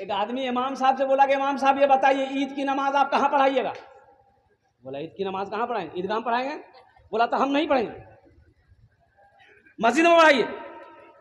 ایک آدمی امام صاحب سے بولا کہ امام صاحب یہ بتائیے عید کی نماز آپ کہاں پڑھائیے گا؟ بولا عید کی نماز کہاں پڑھائیں گے؟ عیدگاہ میں پڑھائیں گے؟ بولا تو ہم نہیں پڑھیں گے، مسجد میں پڑھائیے۔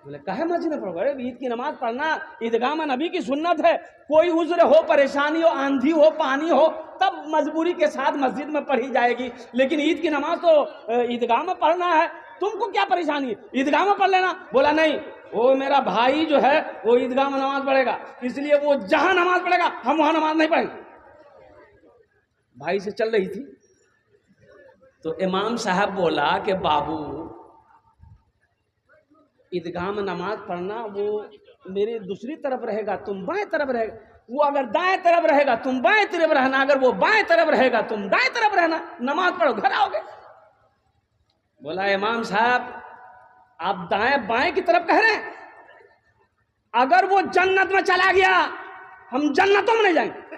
بولے کہے مسجد میں پڑھو؟ عید کی نماز پڑھنا عیدگاہ میں نبی کی سنت ہے، کوئی عذر ہو، پریشانی ہو، آندھی ہو، پانی ہو، تب مجبوری کے ساتھ مسجد میں پڑھی جائے گی، لیکن عید کی نماز تو عیدگاہ میں پڑھنا ہے، تم کو کیا پریشانی ہے، عیدگاہ میں پڑھ لینا۔ بولا نہیں، وہ میرا بھائی جو ہے وہ عیدگاہ میں نماز پڑھے گا، اس لیے وہ جہاں نماز پڑھے گا ہم وہاں نماز نہیں پڑھیں گے۔ بھائی سے چل رہی تھی تو امام صاحب بولا کہ بابو عیدگاہ میں نماز پڑھنا وہ میری دوسری طرف رہے گا، تم بائیں طرف رہے گا، وہ اگر دائیں طرف رہے گا تم بائیں طرف رہنا، اگر وہ بائیں طرف رہے گا تم دائیں طرف رہنا، نماز پڑھو گھر آؤ گے۔ بولا امام صاحب آپ دائیں بائیں کی طرف کہہ رہے ہیں، اگر وہ جنت میں چلا گیا ہم جنتوں میں نہیں جائیں گے۔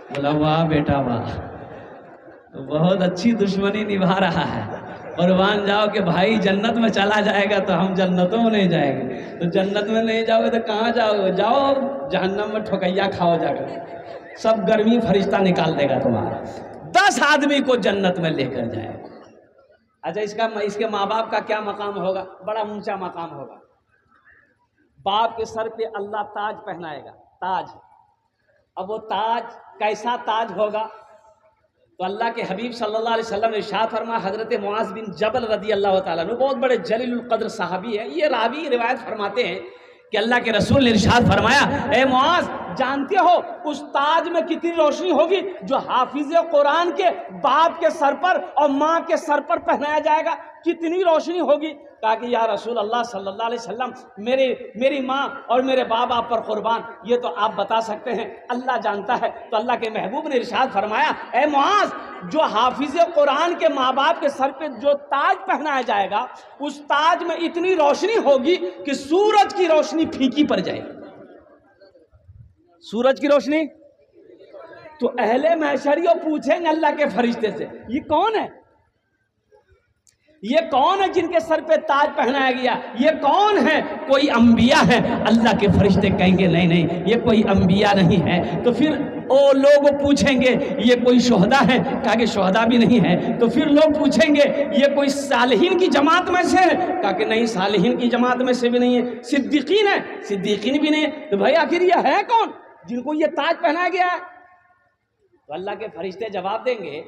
بولا واہ بیٹا واہ، بہت اچھی دشمنی نبھا رہا ہے، قربان جاؤ کہ بھائی جنت میں چلا جائے گا تو ہم جنتوں میں نہیں جائیں گے، تو جنت میں نہیں جاؤ گے تو کہاں جاؤ گے؟ جاؤ جہنم میں ٹھوکیا کھاؤ جا کر، سب گرمی فرشتہ نکال دے گا تمہارا، 10 آدمی کو جنت میں لے کر جائے گا۔ اچھا اس کے ماں باپ کا کیا مقام ہوگا؟ بڑا اونچا مقام ہوگا۔ باپ کے سر پہ اللہ تاج پہنائے گا، تاج۔ اب وہ تاج کیسا تاج ہوگا؟ تو اللہ کے حبیب صلی اللہ علیہ وسلم نے ارشاد فرمایا، حضرت معاذ بن جبل رضی اللہ تعالیٰ عنہ بہت بڑے جلیل القدر صحابی ہیں، یہ راوی روایت فرماتے ہیں کہ اللہ کے رسول نے ارشاد فرمایا، اے معاذ جانتے ہو اس تاج میں کتنی روشنی ہوگی جو حافظ قرآن کے باپ کے سر پر اور ماں کے سر پر پہنایا جائے گا؟ کتنی روشنی ہوگی؟ کہا کہ یا رسول اللہ صلی اللہ علیہ وسلم میری ماں اور میرے باپ آپ پر قربان، یہ تو آپ بتا سکتے ہیں، اللہ جانتا ہے۔ تو اللہ کے محبوب نے ارشاد فرمایا، اے معاذ جو حافظ قرآن کے ماں باپ کے سر پہ جو تاج پہنایا جائے گا اس تاج میں اتنی روشنی ہوگی کہ سورج کی روشنی پھیکی پڑ جائے گی۔ سورج کی روشنی تو اہل محشریوں پوچھیں گے اللہ کے فرشتے سے، یہ کون ہے؟ یہ کون ہے جن کے سر پہ تاج پہنایا گیا؟ یہ کون ہے؟ کوئی انبیاء ہے؟ اللہ کے فرشتے کہیں گے نہیں نہیں یہ کوئی انبیاء نہیں ہے۔ تو پھر وہ لوگ پوچھیں گے یہ کوئی شہداء ہے؟ کہا کہ شہداء بھی نہیں ہے۔ تو پھر لوگ پوچھیں گے یہ کوئی صالحین کی جماعت میں سے ہے؟ کہا کہ نہیں صالحین کی جماعت میں سے بھی نہیں ہے۔ صدیقین ہے؟ صدیقین بھی نہیں ہے۔ تو بھائی آخر یہ ہے کون جن کو یہ تاج پہنایا گیا ہے؟ تو اللہ کے فرشتے جواب دیں گے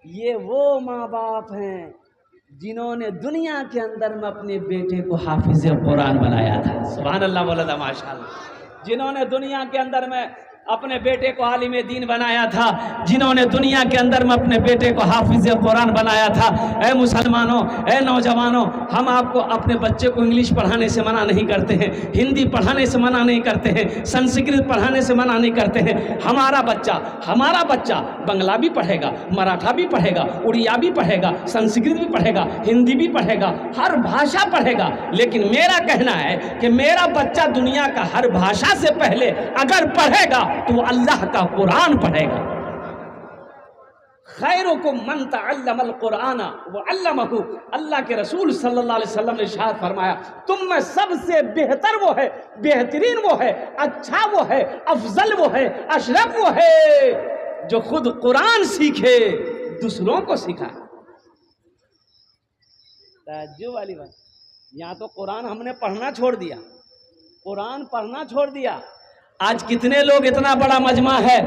یہ وہ ماں باپ ہیں جنہوں نے دنیا کے اندر میں اپنے بیٹے کو حافظ قرآن بنایا تھا۔ سبحان اللہ بولا تھا ماشاءاللہ۔ جنہوں نے دنیا کے اندر میں اپنے بیٹے کو عالم دین بنایا تھا، جنہوں نے دنیا کے اندر میں اپنے بیٹے کو حافظ قرآن بنایا تھا۔ اے مسلمانوں، اے نوجوانوں، ہم آپ کو اپنے بچے کو انگلش پڑھانے سے منع نہیں کرتے ہیں، ہندی پڑھانے سے منع نہیں کرتے ہیں، سنسکرت پڑھانے سے منع نہیں کرتے ہیں۔ ہمارا بچہ بنگلہ بھی پڑھے گا، مراٹھا بھی پڑھے گا، اڑیا بھی پڑھے گا، سنسکرت بھی پڑھے گا، ہندی بھی پڑھے گا، ہر بھاشا پڑھے گا، لیکن میرا کہنا ہے کہ میرا بچہ دنیا کا ہر بھاشا سے پہلے اگر پڑھے گا تو وہ اللہ کا قرآن پڑھے گا۔ خیرکم من تعلم القرآن وعلمہ، اللہ کے رسول صلی اللہ علیہ وسلم نے ارشاد فرمایا تم میں سب سے بہتر وہ ہے، بہترین وہ ہے، اچھا وہ ہے، افضل وہ ہے، اشرف وہ ہے جو خود قرآن سیکھے دوسروں کو سکھائے۔ تعجب والی بات، یہاں تو قرآن ہم نے پڑھنا چھوڑ دیا، قرآن پڑھنا چھوڑ دیا۔ آج کتنے لوگ، اتنا بڑا مجمع ہے،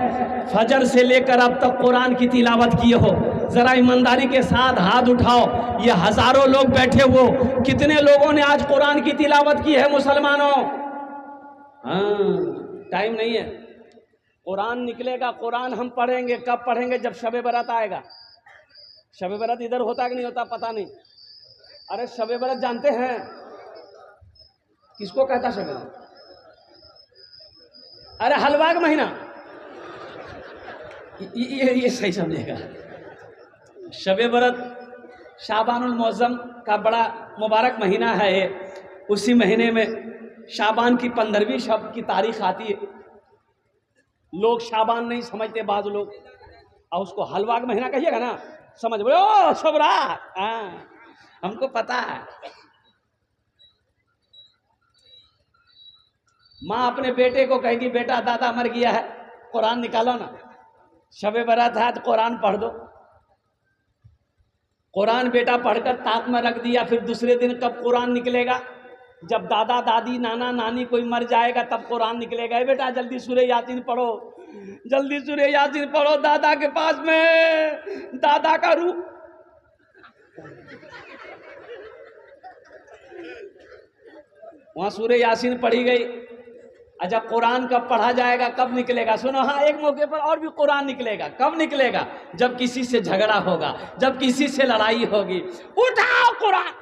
فجر سے لے کر اب تک قرآن کی تلاوت کیے ہو؟ ذرا ایمانداری کے ساتھ ہاتھ اٹھاؤ، یہ ہزاروں لوگ بیٹھے ہو، کتنے لوگوں نے آج قرآن کی تلاوت کی ہے مسلمانوں؟ ٹائم نہیں ہے، قرآن نکلے گا، قرآن ہم پڑھیں گے۔ کب پڑھیں گے؟ جب شب برات آئے گا۔ شب برات ادھر ہوتا کہ نہیں ہوتا پتہ نہیں۔ ارے شب برات جانتے ہیں کس کو کہتا شب برات؟ ارے حلوا کا مہینہ، یہ صحیح سمجھے گا۔ شب برات شعبان المعظم کا بڑا مبارک مہینہ ہے، اسی مہینے میں شعبان کی 15ویں شب کی تاریخ آتی ہے۔ لوگ شعبان نہیں سمجھتے بعض لوگ، اور اس کو حلوا کا مہینہ کہیے گا نا سمجھ بولے او شب رات، ہم کو پتا ہے۔ ماں اپنے بیٹے کو کہے گی بیٹا دادا مر گیا ہے، قرآن نکالو نا، شب برات ہے تو قرآن پڑھ دو۔ قرآن بیٹا پڑھ کر تاک میں رکھ دیا، پھر دوسرے دن کب قرآن نکلے گا؟ جب دادا دادی نانا نانی کوئی مر جائے گا تب قرآن نکلے گا۔ اے بیٹا جلدی سورہ یاسین پڑھو، جلدی سورہ یاسین پڑھو، دادا کے پاس میں دادا کا روح۔ وہاں سورہ یاسین پڑھی گئی۔ اچھا قرآن کب پڑھا جائے گا، کب نکلے گا؟ سنو، ہاں ایک موقع پر اور بھی قرآن نکلے گا۔ کب نکلے گا؟ جب کسی سے جھگڑا ہوگا، جب کسی سے لڑائی ہوگی۔ اٹھاؤ قرآن،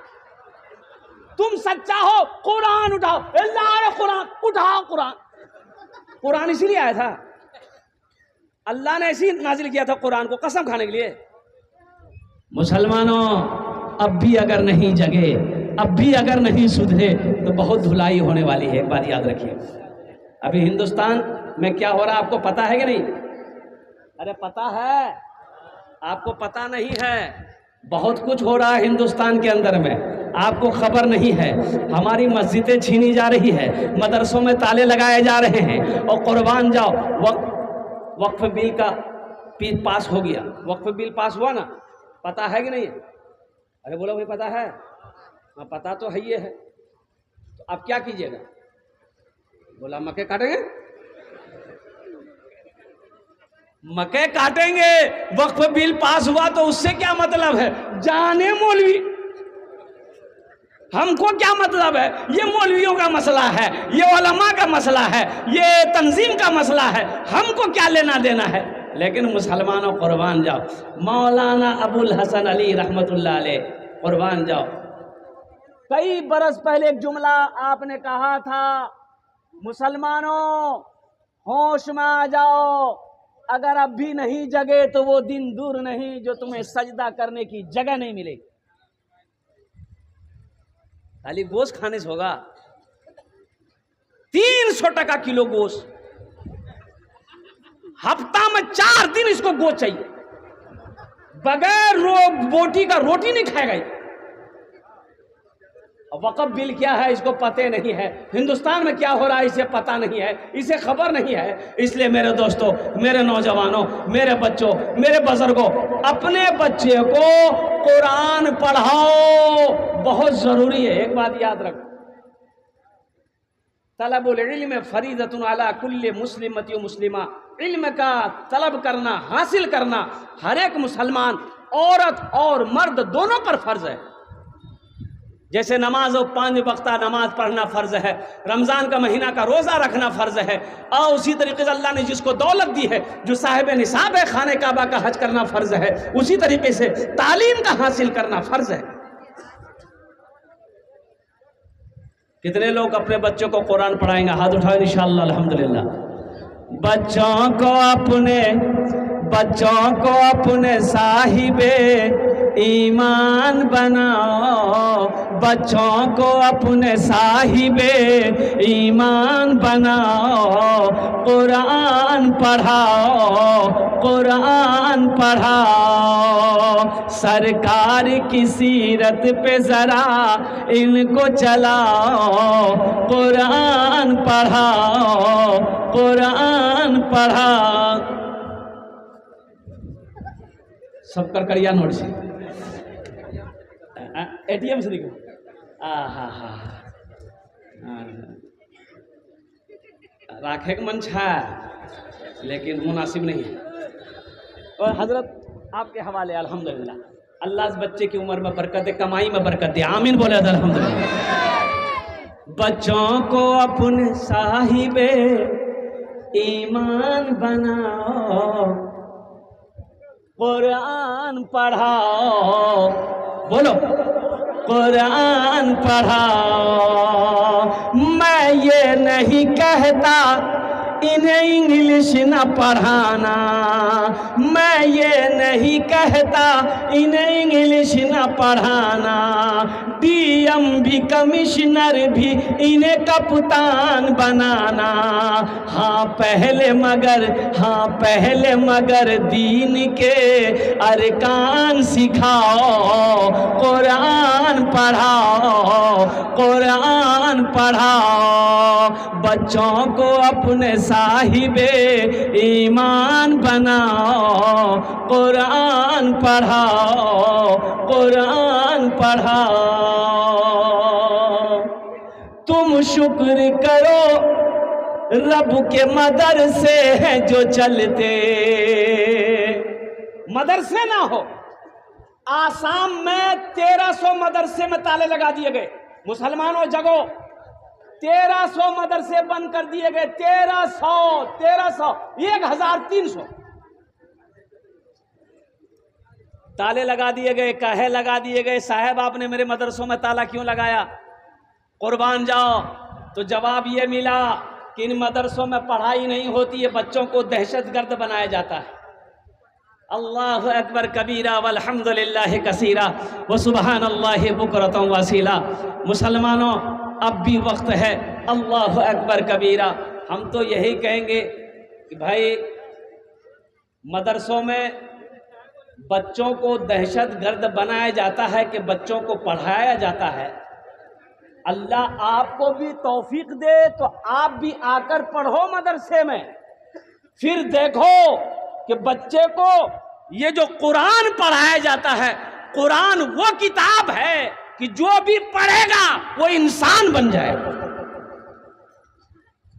تم سچا ہو قرآن اٹھاؤ، اللہ قرآن اٹھاؤ۔ قرآن اسی لیے آیا تھا، اللہ نے اسی نازل کیا تھا قرآن کو قسم کھانے کے لیے۔ مسلمانوں اب بھی اگر نہیں جگے، اب بھی اگر نہیں سدھرے تو بہت دھلائی ہونے والی ہے، ایک بات یاد رکھیے۔ ابھی ہندوستان میں کیا ہو رہا ہے آپ کو پتا ہے کہ نہیں؟ ارے پتا ہے، آپ کو پتا نہیں ہے، بہت کچھ ہو رہا ہے ہندوستان کے اندر میں، آپ کو خبر نہیں ہے۔ ہماری مسجدیں چھینی جا رہی ہے، مدرسوں میں تالے لگائے جا رہے ہیں، اور قربان جاؤ وقف بل کا پاس ہو گیا، وقف بل پاس ہوا نا، پتا ہے کہ نہیں؟ ارے بولو بھائی پتا ہے؟ ہاں پتا تو ہے یہ ہے، تو اب کیا کیجیے گا؟ بولا مکے کاٹیں گے، مکے کاٹیں گے۔ وقف بل پاس ہوا تو اس سے کیا مطلب ہے؟ جانے مولوی، ہم کو کیا مطلب ہے؟ یہ مولویوں کا مسئلہ ہے، یہ علماء کا مسئلہ ہے، یہ تنظیم کا مسئلہ ہے، ہم کو کیا لینا دینا ہے؟ لیکن مسلمانوں قربان جاؤ، مولانا ابو الحسن علی رحمت اللہ علیہ قربان جاؤ، کئی برس پہلے ایک جملہ آپ نے کہا تھا، مسلمانوں ہوش میں آ جاؤ، اگر اب بھی نہیں جگے تو وہ دن دور نہیں جو تمہیں سجدہ کرنے کی جگہ نہیں ملے گی۔ خالی گوشت کھانے سے ہوگا؟ 300 ٹکا کلو گوشت، ہفتہ میں 4 دن اس کو گوشت چاہیے، بغیر بوٹی کا روٹی نہیں کھائے گا۔ وقف بل کیا ہے اس کو پتہ نہیں ہے، ہندوستان میں کیا ہو رہا ہے اسے پتہ نہیں ہے، اسے خبر نہیں ہے۔ اس لیے میرے دوستوں، میرے نوجوانوں، میرے بچوں، میرے بزرگوں، اپنے بچے کو قرآن پڑھاؤ، بہت ضروری ہے۔ ایک بات یاد رکھو، طلب العلم فریضۃ علی کل مسلمۃ و مسلمہ، علم کا طلب کرنا، حاصل کرنا ہر ایک مسلمان، عورت اور مرد دونوں پر فرض ہے۔ جیسے نماز و 5 وقتہ نماز پڑھنا فرض ہے، رمضان کا مہینہ کا روزہ رکھنا فرض ہے، اور اسی طریقے سے اللہ نے جس کو دولت دی ہے، جو صاحب نصاب ہے، خانہ کعبہ کا حج کرنا فرض ہے، اسی طریقے سے تعلیم کا حاصل کرنا فرض ہے۔ کتنے لوگ اپنے بچوں کو قرآن پڑھائیں گے؟ ہاتھ اٹھائیں انشاءاللہ الحمدللہ۔ بچوں کو اپنے صاحب ایمان بناؤ، بچوں کو اپنے صاحب ایمان بناؤ، قرآن پڑھاؤ، قرآن پڑھاؤ، سرکار کی سیرت پہ ذرا ان کو چلاؤ، قرآن پڑھاؤ، قرآن پڑھاؤ۔ سب کر یا نوٹ سے اے ٹی ایم سے دیکھو، راکھے کا من چھا لیکن مناسب نہیں ہے۔ اور حضرت آپ کے حوالے الحمدللہ، اللہ اس بچے کی عمر میں برکت دے، کمائی میں برکت دے، آمین بولے الحمدللہ۔ بچوں کو اپنے صاحب ایمان بناؤ، قرآن پڑھاؤ، بولو قرآن پڑھاؤ۔ میں یہ نہیں کہتا انہیں انگلش نہ پڑھانا، میں یہ نہیں کہتا انہیں انگلش نہ پڑھانا، ڈی ایم بھی کمشنر بھی انہیں کپتان بنانا، ہاں پہلے مگر دین کے ارکان سکھاؤ، قرآن پڑھاؤ، قرآن پڑھاؤ، بچوں کو اپنے صاحب ایمان بناؤ، قرآن پڑھاؤ، قرآن پڑھاؤ۔ تم شکر کرو رب کے مدرسے ہیں جو چلتے، مدرسے نہ ہو۔ آسام میں 1300 مدرسے میں تالے لگا دیے گئے، مسلمانوں جگو، 1300 مدرسے بند کر دیے گئے، 1300 1300 تالے لگا دیے گئے، کہے لگا دیے گئے، صاحب آپ نے میرے مدرسوں میں تالا کیوں لگایا؟ قربان جاؤ۔ تو جواب یہ ملا کہ ان مدرسوں میں پڑھائی نہیں ہوتی ہے، بچوں کو دہشت گرد بنایا جاتا ہے۔ اللہ اکبر کبیرہ والحمد للہ کثیرہ وسبحان اللہ بکرۃ واصیلا۔ مسلمانوں اب بھی وقت ہے، اللہ اکبر کبیرہ۔ ہم تو یہی کہیں گے کہ بھائی مدرسوں میں بچوں کو دہشت گرد بنایا جاتا ہے کہ بچوں کو پڑھایا جاتا ہے۔ اللہ آپ کو بھی توفیق دے تو آپ بھی آ کر پڑھو مدرسے میں، پھر دیکھو کہ بچے کو یہ جو قرآن پڑھایا جاتا ہے، قرآن وہ کتاب ہے کہ جو بھی پڑھے گا وہ انسان بن جائے گا۔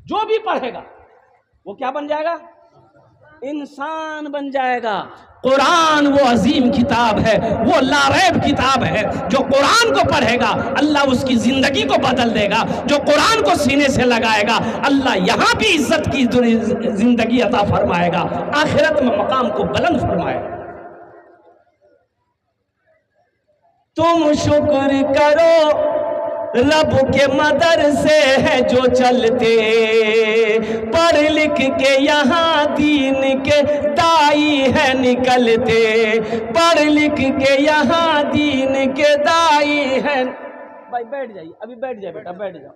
جو بھی پڑھے گا وہ کیا بن جائے گا؟ انسان بن جائے گا۔ قرآن وہ عظیم کتاب ہے، وہ لاریب کتاب ہے، جو قرآن کو پڑھے گا اللہ اس کی زندگی کو بدل دے گا، جو قرآن کو سینے سے لگائے گا اللہ یہاں بھی عزت کی زندگی عطا فرمائے گا، آخرت میں مقام کو بلند فرمائے گا۔ تم شکر کرو رب کے مدرسے ہیں جو چلتے، پڑھ لکھ کے یہاں دین کے دائی ہے نکلتے، پڑھ لکھ کے یہاں دین کے دائی ہے۔ بھائی بیٹھ جائیے، ابھی بیٹھ جائے بیٹا، بیٹھ جاؤ،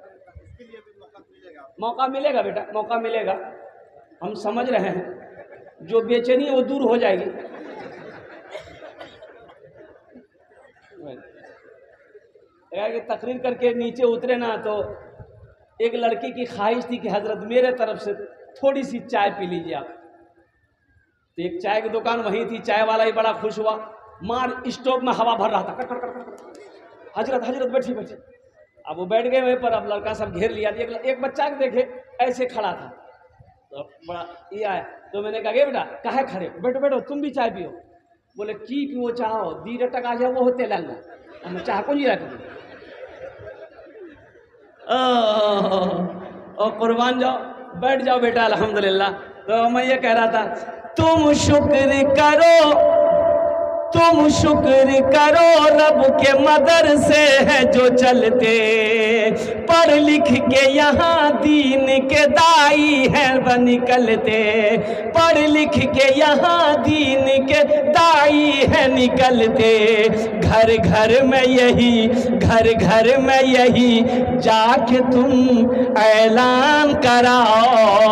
موقع ملے گا بیٹا، موقع ملے گا، ہم سمجھ رہے ہیں، جو بے چینی ہے وہ دور ہو جائے گی۔ کہ تقریر کر کے نیچے اترے نا تو ایک لڑکی کی خواہش تھی کہ حضرت میرے طرف سے تھوڑی سی چائے پی لیجیے آپ۔ تو ایک چائے کی دکان وہیں تھی، چائے والا ہی بڑا خوش ہوا، مار اسٹوپ میں ہوا بھر رہا تھا، کٹ کٹ کٹ کٹ، حضرت بیٹھی بیٹھی۔ اب وہ بیٹھ گئے وہیں پر، اب لڑکا سب گھیر لیا، ایک بچہ دیکھے ایسے کھڑا تھا تو بڑا یہ آیا، تو میں نے کہا بیٹا کہے کھڑے، بیٹھو بیٹھو تم بھی چائے پیو۔ بولے کی پیو چاہو دی رٹک آ جائے وہ ہوتے لنگا، ہم چاہ کو نہیں رکھ دی۔ قربان جاؤ، بیٹھ جاؤ بیٹا الحمدللہ۔ تو میں یہ کہہ رہا تھا تم شکر کرو رب کے مدرسے ہیں جو چلتے، پڑھ لکھ کے یہاں دین کے دائی ہیں وہ نکلتے، پڑھ لکھ کے یہاں دین کے دائی ہیں نکلتے، گھر گھر میں یہی جا کے تم اعلان کراؤ،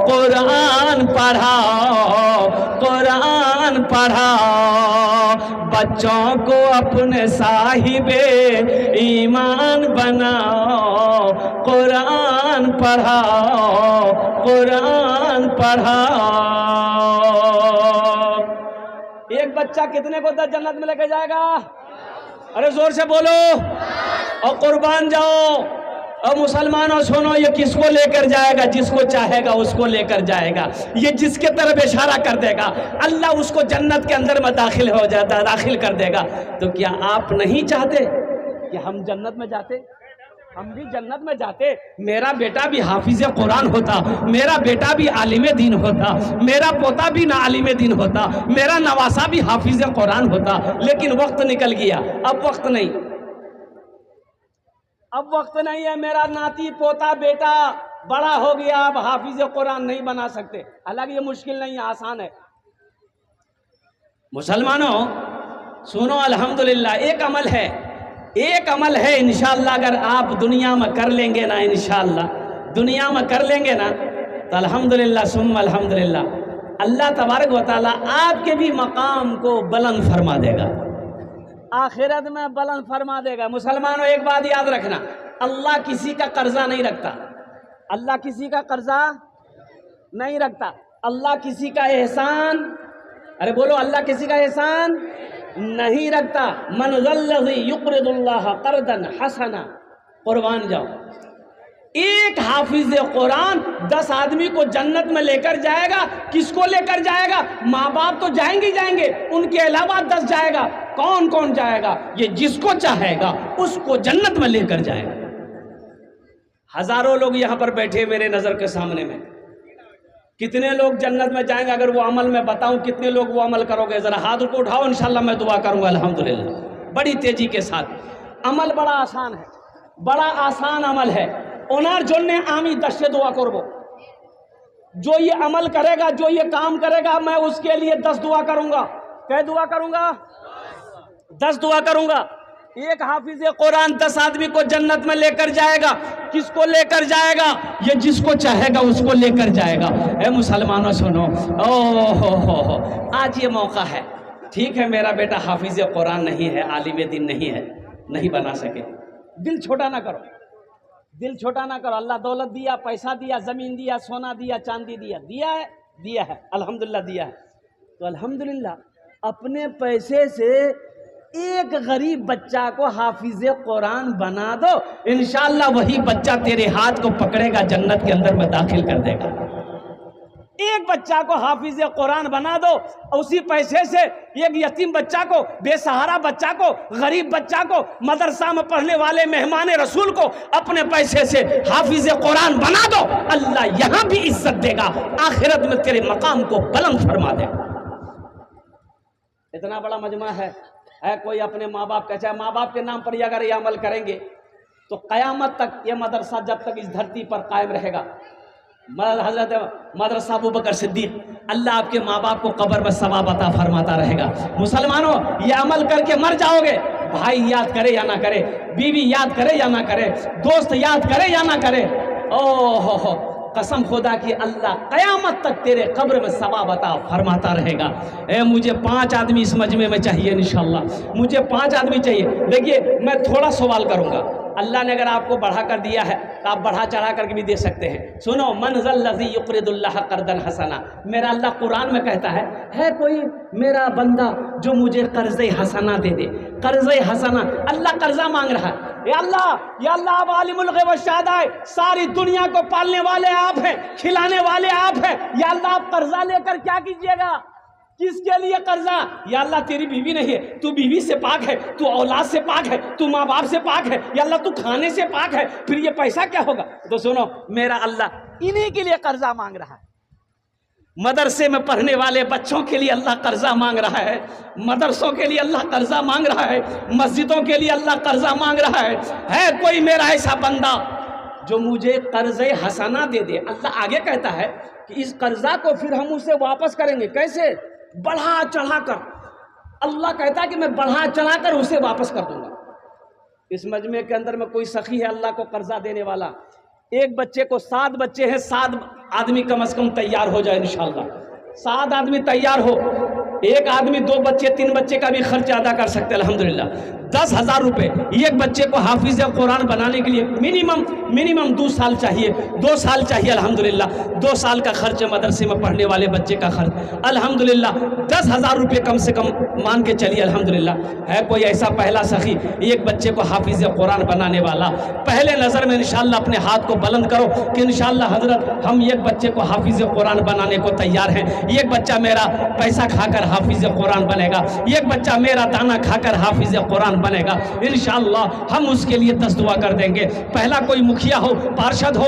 قرآن پڑھاؤ، قرآن پڑھاؤ، بچوں کو اپنے صاحب ایمان بناؤ، قرآن پڑھاؤ، قرآن پڑھاؤ۔ ایک بچہ کتنے کو جنت میں لے کے جائے گا؟ ارے زور سے بولو اور قربان جاؤ۔ اور مسلمانوں سنو، یہ کس کو لے کر جائے گا؟ جس کو چاہے گا اس کو لے کر جائے گا، یہ جس کے طرف اشارہ کر دے گا اللہ اس کو جنت کے اندر میں داخل کر دے گا۔ تو کیا آپ نہیں چاہتے کہ ہم جنت میں جاتے؟ ہم بھی جنت میں جاتے، میرا بیٹا بھی حافظ قرآن ہوتا، میرا بیٹا بھی عالم دین ہوتا، میرا پوتا بھی نہ عالم دین ہوتا، میرا نواسا بھی حافظ قرآن ہوتا، لیکن وقت نکل گیا، اب وقت نہیں، اب وقت نہیں ہے۔ میرا ناتی پوتا بیٹا بڑا ہو گیا اب حافظ قرآن نہیں بنا سکتے، حالانکہ یہ مشکل نہیں ہے، آسان ہے۔ مسلمانوں سنو، الحمدللہ ایک عمل ہے انشاءاللہ اگر آپ دنیا میں کر لیں گے نا، انشاءاللہ دنیا میں کر لیں گے نا تو الحمدللہ ثم الحمدللہ اللہ تبارک و تعالیٰ آپ کے بھی مقام کو بلند فرما دے گا، آخرت میں بلند فرما دے گا۔ مسلمانوں ایک بات یاد رکھنا، اللہ کسی کا قرضہ نہیں رکھتا، اللہ کسی کا قرضہ نہیں رکھتا، اللہ کسی کا احسان، ارے بولو، اللہ کسی کا احسان نہیں رکھتا۔ من ذا الذی یقرض اللہ قرضا حسنا، قربان جاؤ، ایک حافظ قرآن 10 آدمی کو جنت میں لے کر جائے گا۔ کس کو لے کر جائے گا؟ ماں باپ تو جائیں گے جائیں گے، ان کے علاوہ 10 جائے گا۔ کون کون جائے گا؟ یہ جس کو چاہے گا اس کو جنت میں لے کر جائے گا۔ ہزاروں لوگ یہاں پر بیٹھے میرے نظر کے سامنے میں، کتنے لوگ جنت میں جائیں گے؟ اگر وہ عمل میں بتاؤں کتنے لوگ وہ عمل کرو گے؟ ذرا ہاتھ کو اٹھاؤ، انشاءاللہ میں دعا کروں گا الحمدللہ بڑی تیزی کے ساتھ۔ عمل بڑا آسان ہے، بڑا آسان عمل ہے۔ ওনার জন্য আমি 10 دعا করব، جو یہ عمل کرے گا، جو یہ کام کرے گا، میں اس کے لیے 10 دعا کروں گا۔ کیا دعا کروں گا؟ 10 دعا کروں گا۔ ایک حافظ قرآن 10 آدمی کو جنت میں لے کر جائے گا۔ کس کو لے کر جائے گا؟ یہ جس کو چاہے گا اس کو لے کر جائے گا۔ اے مسلمانوں سنو، آج یہ موقع ہے، ٹھیک ہے میرا بیٹا حافظ قرآن نہیں ہے، عالم دین نہیں ہے، نہیں بنا سکے، دل چھوٹا نہ کرو، دل چھوٹا نہ کرو۔ اللہ دولت دیا، پیسہ دیا، زمین دیا، سونا دیا، چاندی دیا، دیا ہے الحمدللہ دیا ہے، تو الحمدللہ اپنے پیسے سے ایک غریب بچہ کو حافظ قرآن بنا دو، انشاءاللہ وہی بچہ تیرے ہاتھ کو پکڑے گا، جنت کے اندر میں داخل کر دے گا۔ ایک بچہ کو حافظ قرآن بنا دو، اسی پیسے سے ایک یتیم بچہ کو، بے سہارا بچہ کو، غریب بچہ کو، مدرسہ میں پڑھنے والے مہمان رسول کو اپنے پیسے سے حافظ قرآن بنا دو، اللہ یہاں بھی عزت دے گا، آخرت میں تیرے مقام کو بلند فرما دے گا۔ اتنا بڑا مجمع ہے کوئی اپنے ماں باپ کا، چاہے ماں باپ کے نام پر یہ اگر یہ عمل کریں گے تو قیامت تک یہ مدرسہ جب تک اس دھرتی پر قائم رہے گا۔ حضرت مدرسہ ابوبکر صدیق، اللہ آپ کے ماں باپ کو قبر میں ثواب عطا فرماتا رہے گا۔ مسلمانوں یہ عمل کر کے مر جاؤ گے، بھائی یاد کرے یا نہ کرے، بیوی یاد کرے یا نہ کرے، دوست یاد کرے یا نہ کرے، قسم خدا کی اللہ قیامت تک تیرے قبر میں ثواب عطا فرماتا رہے گا۔ مجھے 5 آدمی اس مجمع میں چاہیے انشاءاللہ، مجھے 5 آدمی چاہیے۔ دیکھیے میں تھوڑا سوال کروں گا، اللہ نے اگر آپ کو بڑھا کر دیا ہے تو آپ بڑھا چڑھا کر کے بھی دے سکتے ہیں۔ سنو، من ذا الذی یقرض اللہ قرضا حسنا، میرا اللہ قرآن میں کہتا ہے کوئی میرا بندہ جو مجھے قرض حسنا دے دے، قرض حسنا، اللہ قرضہ مانگ رہا ہے۔ یا اللہ آپ عالم الغیب والشہادہ، ساری دنیا کو پالنے والے آپ ہیں، کھلانے والے آپ ہیں، یا اللہ آپ قرضہ لے کر کیا کیجئے گا؟ کس کے لیے قرضہ؟ یا اللہ تیری بیوی نہیں ہے، تو بیوی سے پاک ہے، تو اولاد سے پاک ہے، تو ماں باپ سے پاک ہے، یا اللہ تو کھانے سے پاک ہے، پھر یہ پیسہ کیا ہوگا؟ تو سنو، میرا اللہ انہی کے لیے قرضہ مانگ رہا ہے۔ مدرسے میں پڑھنے والے بچوں کے لیے اللہ قرضہ مانگ رہا ہے، مدرسوں کے لیے اللہ قرضہ مانگ رہا ہے، مسجدوں کے لیے اللہ قرضہ مانگ رہا ہے کوئی میرا ایسا بندہ جو مجھے قرض حسنہ دے دے۔ اللہ آگے کہتا ہے کہ اس قرضہ کو پھر ہم اسے واپس کریں گے، کیسے؟ بڑھا چڑھا کر۔ اللہ کہتا ہے کہ میں بڑھا چڑھا کر اسے واپس کر دوں گا۔ اس مجمع کے اندر میں کوئی سخی ہے اللہ کو قرضہ دینے والا؟ ایک بچے کو 7 بچے ہیں، 7 آدمی کم از کم تیار ہو جائے انشاءاللہ، 7 آدمی تیار ہو، ایک آدمی 2 بچے 3 بچے کا بھی خرچ ادا کر سکتے الحمدللہ۔ 10,000 روپے ایک بچے کو حافظ قرآن بنانے کے لیے منیمم 2 سال چاہیے، 2 سال چاہیے الحمدللہ۔ 2 سال کا خرچ مدرسے میں پڑھنے والے بچے کا خرچ الحمدللہ 10,000 روپے کم سے کم مان کے چلیے الحمدللہ۔ ہے کوئی ایسا پہلا سخی ایک بچے کو حافظ قرآن بنانے والا؟ پہلے نظر میں انشاءاللہ اپنے ہاتھ کو بلند کرو کہ انشاءاللہ حضرت ہم ایک بچے کو حافظ قرآن بنانے کو تیار ہیں، ایک بچہ میرا پیسہ کھا کر حافظ قرآن بنے گا، ایک بچہ میرا دانا کھا کر حافظ قرآن بنے گا، انشاءاللہ ہم اس کے لیے 10 دعا کر دیں گے۔ پہلا کوئی مکھیا ہو، پارشد ہو،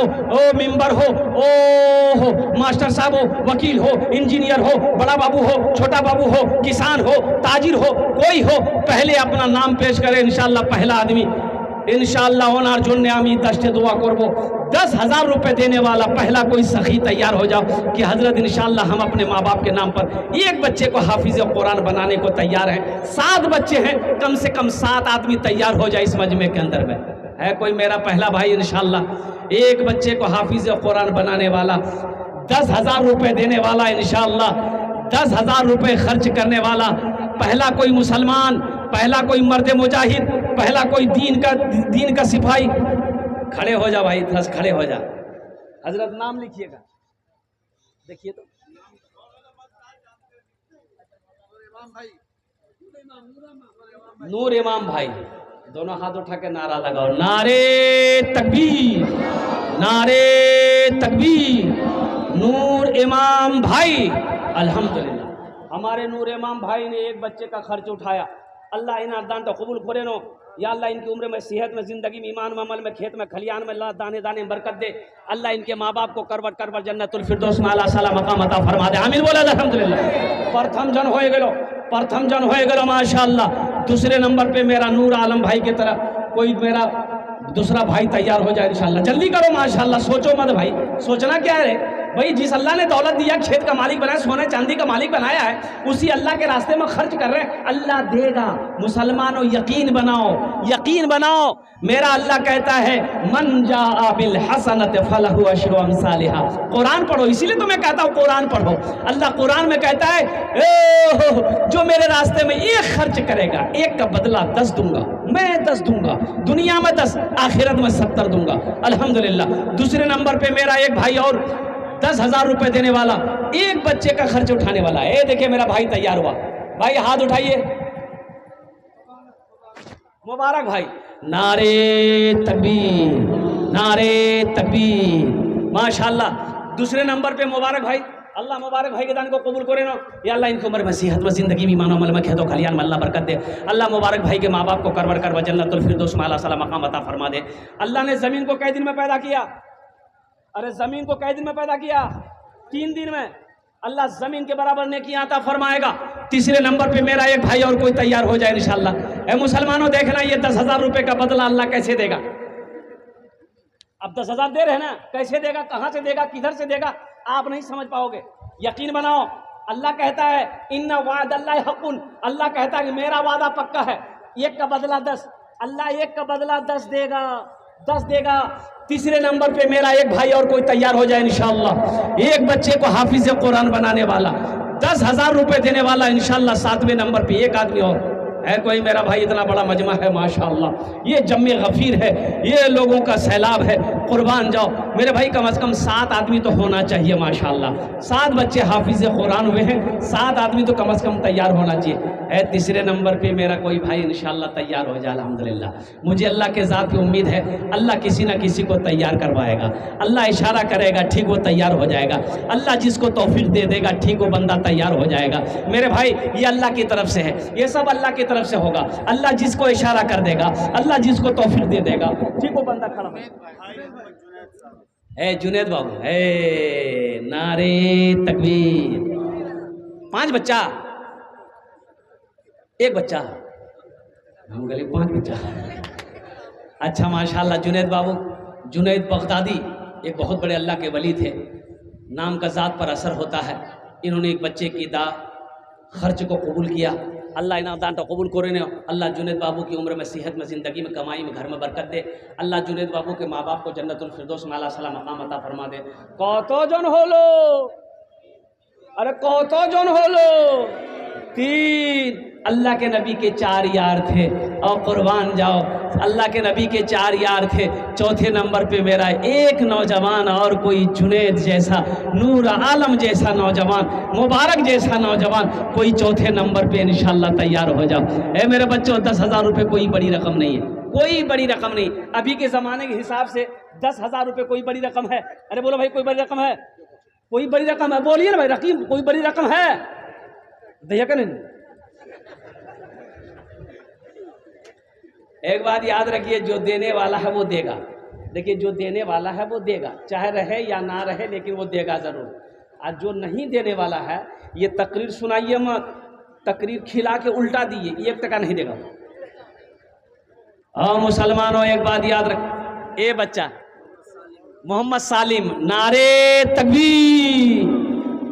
ممبر ہو، ماسٹر صاحب ہو، وکیل ہو، انجینئر ہو، بڑا بابو ہو، چھوٹا بابو ہو، کسان ہو، تاجر ہو، کوئی ہو، پہلے اپنا نام پیش کرے انشاءاللہ۔ پہلا آدمی انشاءاللہ ওনার জন্য আমি 10 দোয়া করব। 10,000 روپے دینے والا پہلا کوئی سخی تیار ہو جاؤ کہ حضرت انشاءاللہ ہم اپنے ماں باپ کے نام پر ایک بچے کو حافظ قرآن بنانے کو تیار ہیں. 7 بچے ہیں، کم سے کم 7 آدمی تیار ہو جائے اس مجمع کے اندر میں. ہے کوئی میرا پہلا بھائی انشاءاللہ ایک بچے کو حافظ قرآن بنانے والا، 10,000 روپے دینے والا انشاءاللہ، 10,000 روپے خرچ کرنے والا پہلا کوئی مسلمان، پہلا کوئی مرد مجاہد، پہلا کوئی دین کا سپاہی. کھڑے ہو جا بھائی، بس کھڑے ہو جا. حضرت نام لکھیے گا، دیکھیے تو نور امام بھائی. دونوں ہاتھ اٹھا کے نعرہ لگاؤ، نعرے تکبیر، نعرے تکبیر. نور امام بھائی الحمدللہ. ہمارے نور امام بھائی نے ایک بچے کا خرچ اٹھایا. اللہ ان اردان تو قبول کرے نو. یا اللہ ان کی عمر میں، صحت میں، زندگی میں، ایمان میں، عمل میں، کھیت میں، کھلیان میں اللہ دانے دانے برکت دے. اللہ ان کے ماں باپ کو کروٹ کروٹ جنت الفردوس میں اعلیٰ سلام مقام عطا فرما دے. آمین بولا الحمدللہ. پرتھم جن ہوئے گلو، پرتھم جن ہوئے گلو ماشاءاللہ. دوسرے نمبر پہ میرا نور عالم بھائی کی طرح کوئی میرا دوسرا بھائی تیار ہو جائے انشاءاللہ. جلدی کرو ماشاءاللہ، سوچو مت بھائی. سوچنا کیا ہے بھائی؟ جس اللہ نے دولت دیا، کھیت کا مالک بنایا، سونے چاندی کا مالک بنایا ہے، اسی اللہ کے راستے میں خرچ کر رہے ہیں، اللہ دے گا. مسلمانوں یقین بناؤ، یقین بناؤ. میرا اللہ کہتا ہے من جاء بالحسنۃ فلہ عشر امثالھا. قرآن پڑھو، اسی لیے تو میں کہتا ہوں قرآن پڑھو. اللہ قرآن میں کہتا ہے جو میرے راستے میں ایک خرچ کرے گا، ایک کا بدلہ 10 دوں گا. میں 10 دوں گا، دنیا میں 10، آخرت میں 70 دوں گا الحمدللہ. دوسرے نمبر پہ میرا ایک بھائی اور 10,000 روپے دینے والا، ایک بچے کا خرچ اٹھانے والا ہے. دیکھیں میرا بھائی تیار ہوا. بھائی ہاتھ اٹھائیے، مبارک بھائی. نعرے تکبیر، نعرے تکبیر ماشاءاللہ. دوسرے نمبر پہ مبارک بھائی. اللہ مبارک بھائی کے دان کو قبول کرے نا. یا اللہ ان کی عمر میں، صحت میں، زندگی میں، ایمان و عمل میں، کھیت و کھلیان میں اللہ برکت دے. اللہ مبارک بھائی کے ماں باپ کو کروٹ کروٹ جنت الفردوس میں اعلیٰ سلام مقام عطا فرما دے. اللہ نے زمین کو کئی دن میں پیدا کیا؟ ارے زمین کو کئی دن میں پیدا کیا؟ 3 دن میں. اللہ زمین کے برابر نیکیاں عطا فرمائے گا. تیسرے نمبر پہ میرا ایک بھائی اور کوئی تیار ہو جائے انشاءاللہ. اے مسلمانوں دیکھنا یہ 10,000 روپے کا بدلہ اللہ کیسے دے گا. اب 10,000 دے رہے ہیں نا، کیسے دے گا، کہاں سے دے گا، کدھر سے دے گا، آپ نہیں سمجھ پاؤ گے. یقین بناؤ. اللہ کہتا ہے ان وعد اللہ حق. اللہ کہتا ہے کہ میرا وعدہ پکا ہے. ایک کا بدلہ 10. اللہ ایک کا بدلہ 10 دے گا، 10 دے گا. تیسرے نمبر پہ میرا ایک بھائی اور کوئی تیار ہو جائے انشاءاللہ. ایک بچے کو حافظ قرآن بنانے والا، 10,000 روپے دینے والا انشاءاللہ. 7ویں نمبر پہ ایک آدمی اور ہے کوئی میرا بھائی. اتنا بڑا مجمع ہے ماشاءاللہ. یہ جمع غفیر ہے، یہ لوگوں کا سیلاب ہے. قربان جاؤ میرے بھائی. کم از کم 7 آدمی تو ہونا چاہیے ماشاءاللہ. 7 بچے حافظ قرآن ہوئے ہیں، 7 آدمی تو کم از کم تیار ہونا چاہیے. ہے تیسرے نمبر پہ میرا کوئی بھائی انشاءاللہ تیار ہو جائے الحمدللہ. مجھے اللہ کے ذات کی امید ہے اللہ کسی نہ کسی کو تیار کروائے گا. اللہ اشارہ کرے گا ٹھیک وہ تیار ہو جائے گا. اللہ جس کو توفیق دے دے گا ٹھیک وہ بندہ تیار ہو جائے گا. میرے بھائی یہ اللہ کی طرف سے ہے، یہ سب اللہ کی طرف سے ہوگا. اللہ جس کو اشارہ کر دے گا، اللہ جس کو توفیق دے دے گا ٹھیک وہ بندہ کھڑا ہو. اے جنید بابو، اے نعرے تکبیر. 5 بچہ، ایک بچہ، ہم گلے 5 بچہ. اچھا ماشاءاللہ. جنید بابو، جنید بغدادی ایک بہت بڑے اللہ کے ولی تھے. نام کا ذات پر اثر ہوتا ہے. انہوں نے ایک بچے کی خرچ کو قبول کیا. اللہ انعام دان تو قبول کرے نے. اللہ جنید بابو کی عمر میں، صحت میں، زندگی میں، کمائی میں، گھر میں برکت دے. اللہ جنید بابو کے ماں باپ کو جنت الفردوس میں اعلیٰ سلام مقام عطا فرما دے. کتو জন হলো؟ ارے کتو জন হলো؟ 3. اللہ کے نبی کے 4 یار تھے. اور قربان جاؤ اللہ کے نبی کے 4 یار تھے. چوتھے نمبر پہ میرا ایک نوجوان اور کوئی جنید جیسا، نور عالم جیسا نوجوان، مبارک جیسا نوجوان کوئی چوتھے نمبر پہ انشاءاللہ تیار ہو جاؤ. اے میرے بچوں 10,000 روپے کوئی بڑی رقم نہیں ہے، کوئی بڑی رقم نہیں. ابھی کے زمانے کے حساب سے 10,000 روپے کوئی بڑی رقم ہے. ارے بولو بھائی کوئی بڑی رقم ہے؟ کوئی بڑی رقم ہے؟ بولیے نا بھائی، رقم کوئی بڑی رقم ہے؟ دیا کہ نہیں؟ ایک بات یاد رکھیے، جو دینے والا ہے وہ دے گا. دیکھیے جو دینے والا ہے وہ دے گا، چاہے رہے یا نہ رہے لیکن وہ دے گا ضرور. اور جو نہیں دینے والا ہے یہ تقریر سنائیے مت، تقریر کھلا کے الٹا دیے، 1 ٹکا نہیں دے گا. اور مسلمانوں ایک بات یاد رکھ، اے بچہ محمد سالم نعرے تکبیر،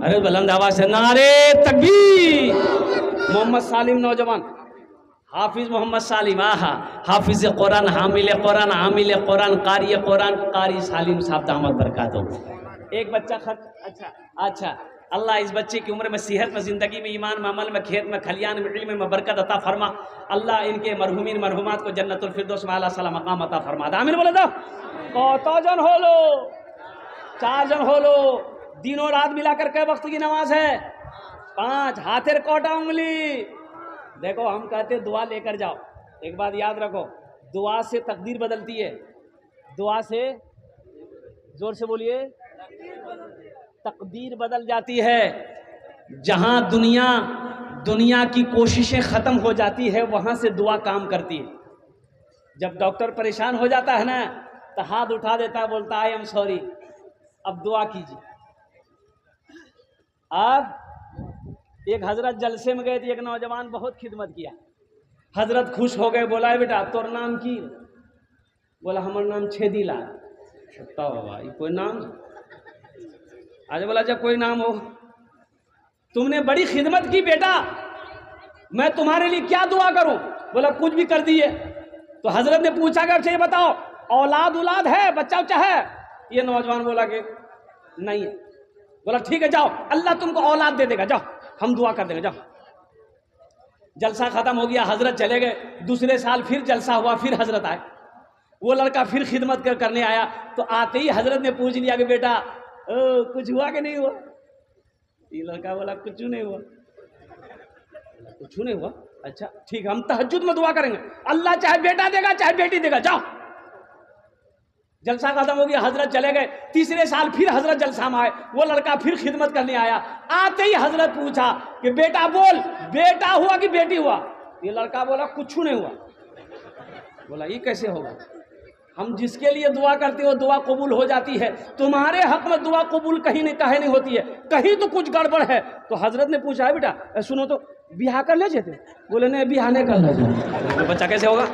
ارے بلند آواز سے نعرے تکبیر۔ محمد سالم نوجوان، حافظ محمد سالم، آہا، حافظ قرآن، حامل قرآن، عامل قرآن، قاری قرآن، قاری سالم صاحب دامت برکاتہ۔ ایک بچہ خط، اچھا اللہ اس بچے کی عمر میں، صحت میں، زندگی میں، ایمان میں، عمل میں، کھیت میں، کھلیان میں، علم میں برکت عطا فرما۔ اللہ ان کے مرحومین مرحومات کو جنت الفردوس میں اعلیٰ صلی مقام عطا فرما۔ آمین بولے دو۔ کتنا جن ہو لو؟ 4 جن ہو لو۔ دنوں رات ملا کر کے وقت کی نماز ہے 5، ہاتھر کوٹا انگلی۔ دیکھو ہم کہتے دعا لے کر جاؤ، ایک بات یاد رکھو، دعا سے تقدیر بدلتی ہے، دعا سے، زور سے بولیے، تقدیر بدل جاتی ہے۔ جہاں دنیا کی کوششیں ختم ہو جاتی ہے وہاں سے دعا کام کرتی ہے۔ جب ڈاکٹر پریشان ہو جاتا ہے نا تو ہاتھ اٹھا دیتا ہے، بولتا آئی ایم سوری، اب دعا کیجیے۔ اب ایک حضرت جلسے میں گئے تھے، ایک نوجوان بہت خدمت کیا، حضرت خوش ہو گئے، بولا ہے بیٹا تور نام کی؟ بولا ہمار نام چھیدی لال۔ بابا یہ کوئی نام؟ آج بولا جب کوئی نام ہو، تم نے بڑی خدمت کی بیٹا، میں تمہارے لیے کیا دعا کروں؟ بولا کچھ بھی کر دیے۔ تو حضرت نے پوچھا کہ اچھا یہ بتاؤ اولاد ہے، بچہ اچھا ہے؟ یہ نوجوان بولا کہ نہیں ہے۔ بولا ٹھیک ہے جاؤ، اللہ تم کو اولاد دے دے گا، جاؤ ہم دعا کر دیں گے، جاؤ۔ جلسہ ختم ہو گیا، حضرت چلے گئے۔ دوسرے سال پھر جلسہ ہوا، پھر حضرت آئے، وہ لڑکا پھر خدمت کرنے آیا۔ تو آتے ہی حضرت نے پوچھ لیا کہ بیٹا کچھ ہوا کہ نہیں ہوا؟ یہ لڑکا بولا کچھ نہیں ہوا۔ کچھ نہیں ہوا؟ اچھا ٹھیک ہے، ہم تہجد میں دعا کریں گے، اللہ چاہے بیٹا دے گا چاہے بیٹی دے گا، جاؤ۔ جلسہ ختم ہو گیا، حضرت چلے گئے۔ تیسرے سال پھر حضرت جلسہ میں آئے، وہ لڑکا پھر خدمت کرنے آیا۔ آتے ہی حضرت پوچھا کہ بیٹا بول، بیٹا ہوا کہ بیٹی ہوا؟ یہ لڑکا بولا کچھ نہیں ہوا۔ بولا یہ کیسے ہوگا؟ ہم جس کے لیے دعا کرتے ہیں وہ دعا قبول ہو جاتی ہے، تمہارے حق میں دعا قبول کہیں نہیں ہوتی ہے، کہیں تو کچھ گڑبڑ ہے۔ تو حضرت نے پوچھا ہے بیٹا سنو تو بیاہ کر لے جاتے؟ بولے نہیں بیاہ نہیں کرنا چاہتے۔ بچہ کیسے ہوگا؟